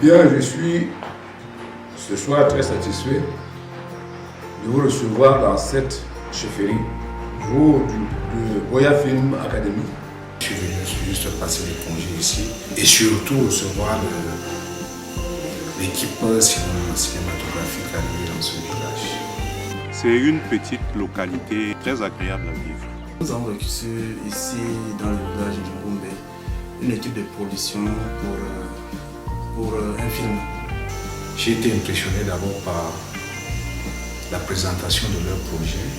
Bien, je suis ce soir très satisfait de vous recevoir dans cette chefferie, vous de Goya Film Academy. Je suis juste passer les congés ici et surtout recevoir l'équipe cinématographique arrivée dans ce village. C'est une petite localité très agréable à vivre. Nous avons reçu ici dans le village de Ngombe une équipe de production pour un film. J'ai été impressionné d'abord par la présentation de leur projet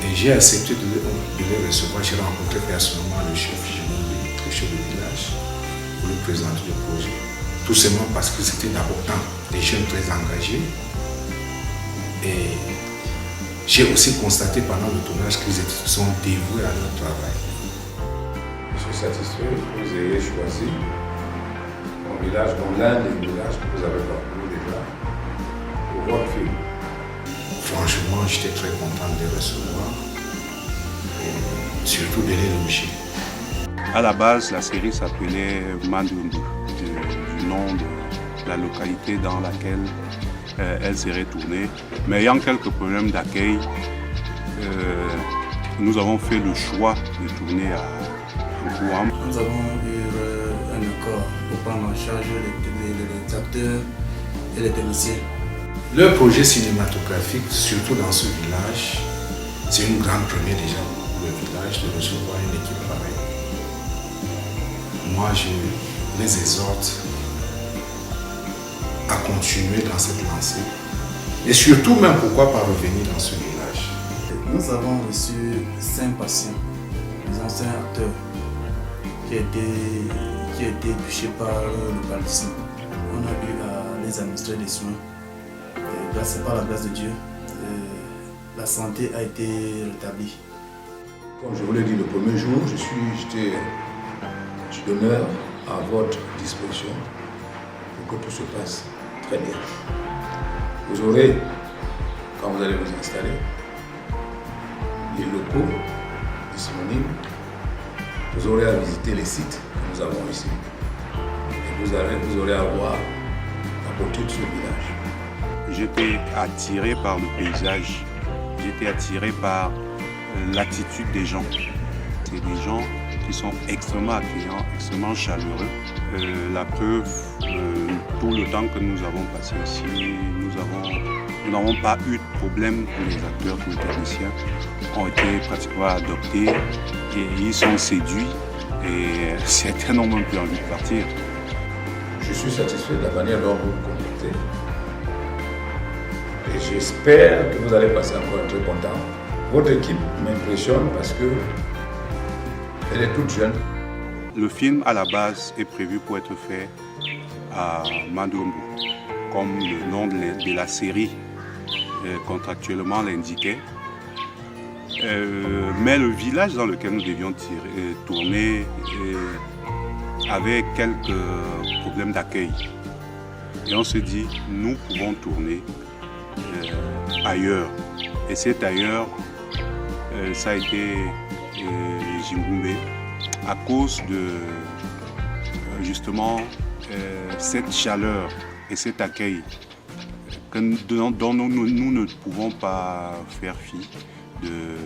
et j'ai accepté de les recevoir. J'ai rencontré personnellement le chef le chef du village, pour lui présenter le projet. Tout simplement parce que c'était d'abord des jeunes très engagés. Et j'ai aussi constaté pendant le tournage qu'ils sont dévoués à leur travail. Je suis satisfait que vous ayez choisi mon village, l'un des villages que vous avez parcouru déjà pour votre film. Franchement, j'étais très content de les recevoir et surtout de les loger. À la base, la série s'appelait Mandundu, du nom de la localité dans laquelle elle serait tournée. Mais ayant quelques problèmes d'accueil, nous avons fait le choix de tourner à Nkouam. Nous avons eu un accord pour prendre en charge les acteurs et les techniciens. Le projet cinématographique, surtout dans ce village, c'est une grande première déjà pour le village de recevoir une équipe pareille. Moi, je les exhorte à continuer dans cette lancée et surtout même pourquoi pas revenir dans ce village. Nous avons reçu 5 patients, des anciens acteurs qui étaient touchés par le paludisme. On a eu à les administrer des soins. Par la grâce de Dieu, la santé a été rétablie. Comme je vous l'ai dit le premier jour, je demeure à votre disposition pour que tout se passe très bien. Vous aurez, quand vous allez vous installer, les locaux disponibles. Vous aurez à visiter les sites que nous avons ici. Et vous aurez à voir la beauté de ce village. J'étais attiré par le paysage, j'étais attiré par l'attitude des gens. C'est des gens qui sont extrêmement accueillants, extrêmement chaleureux. La preuve, tout le temps que nous avons passé ici, nous n'avons pas eu de problème. Les acteurs, tous les techniciens ont été pratiquement adoptés et ils sont séduits et certains n'ont même plus envie de partir. Je suis satisfait de la manière dont vous vous comportez. Et j'espère que vous allez passer encore un très bon temps. Votre équipe m'impressionne parce qu'elle est toute jeune. Le film, à la base, est prévu pour être fait à Mandundu, comme le nom de la série contractuellement l'indiquait. Mais le village dans lequel nous devions tourner avait quelques problèmes d'accueil. Et on se dit, nous pouvons tourner ailleurs. Et cet ailleurs, ça a été Ngombe, à cause de justement cette chaleur et cet accueil dont nous ne pouvons pas faire fi de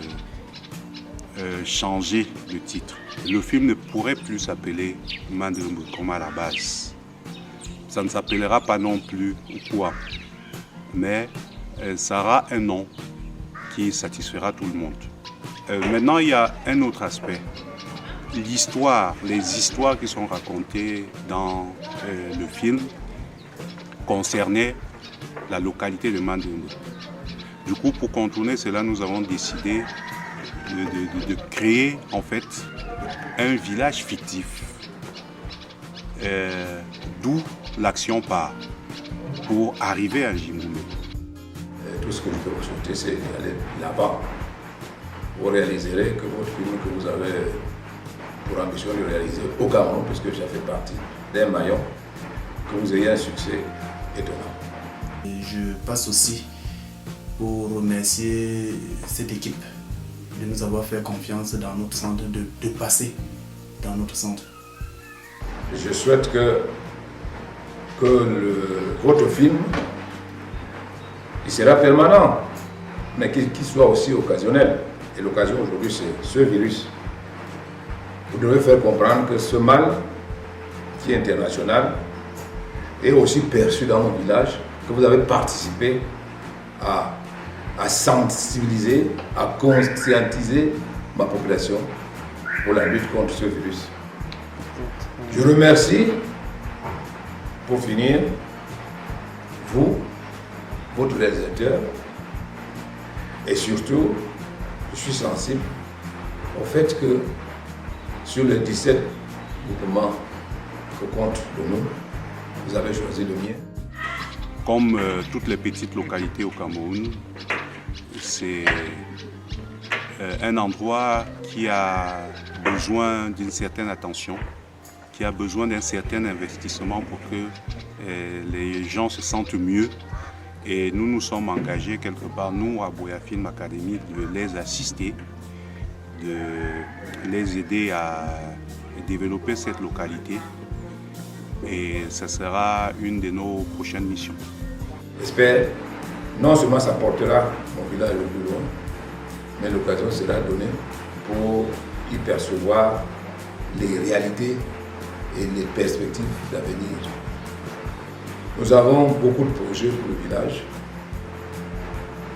changer le titre. Le film ne pourrait plus s'appeler Mandundu comme à la base. Ça ne s'appellera pas non plus Nkouam, mais ça aura un nom qui satisfera tout le monde. Maintenant, il y a un autre aspect. L'histoire, les histoires qui sont racontées dans le film concernaient la localité de Mandundu. Du coup, pour contourner cela, nous avons décidé de créer en fait un village fictif, d'où l'action part pour arriver à Ngombe. Tout ce que je peux vous souhaiter, c'est d'aller là-bas. Vous réaliserez que votre film que vous avez pour ambition de réaliser au Cameroun, puisque ça fait partie d'un maillon, que vous ayez un succès étonnant. Et je passe aussi pour remercier cette équipe de nous avoir fait confiance dans notre centre, de passer dans notre centre. Je souhaite que que votre film, il sera permanent, mais qu'il soit aussi occasionnel. Et l'occasion aujourd'hui, c'est ce virus. Vous devez faire comprendre que ce mal, qui est international, est aussi perçu dans mon village, que vous avez participé à sensibiliser, à conscientiser ma population pour la lutte contre ce virus. Je remercie, pour finir, vous, votre réalisateur, et surtout, je suis sensible au fait que sur les 17 groupements que compte le nous, vous avez choisi le mien. Comme toutes les petites localités au Cameroun, c'est un endroit qui a besoin d'une certaine attention, qui a besoin d'un certain investissement pour que les gens se sentent mieux. Et nous nous sommes engagés quelque part, nous, à Buea Film Academy, de les assister, de les aider à développer cette localité. Et ce sera une de nos prochaines missions. J'espère, non seulement ça portera mon village le plus loin, mais l'occasion sera donnée pour y percevoir les réalités et les perspectives d'avenir. Nous avons beaucoup de projets pour le village.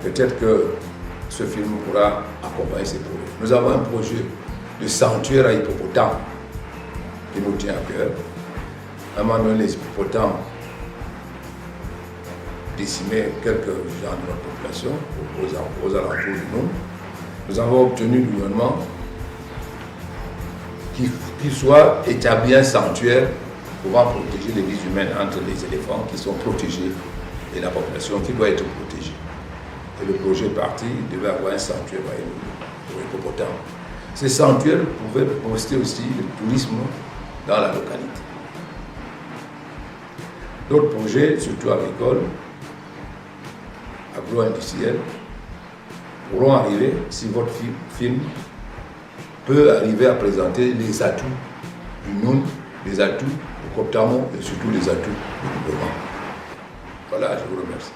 Peut-être que ce film pourra accompagner ces projets. Nous avons un projet de sanctuaire à hippopotames qui nous tient à cœur. À un moment donné, les hippopotames décimaient quelques gens de notre population aux alentours du monde. Nous avons obtenu du gouvernement qu'il soit établi un sanctuaire pouvant protéger les vies humaines entre les éléphants qui sont protégés et la population qui doit être protégée. Et le projet parti devait avoir un sanctuaire pour hippopotames. Ces sanctuaires pouvaient poster aussi le tourisme dans la localité. D'autres projets, surtout agricoles, agro-industriels, pourront arriver si votre film peut arriver à présenter les atouts du monde, les atouts du Coptamo et surtout les atouts du gouvernement. Voilà, je vous remercie.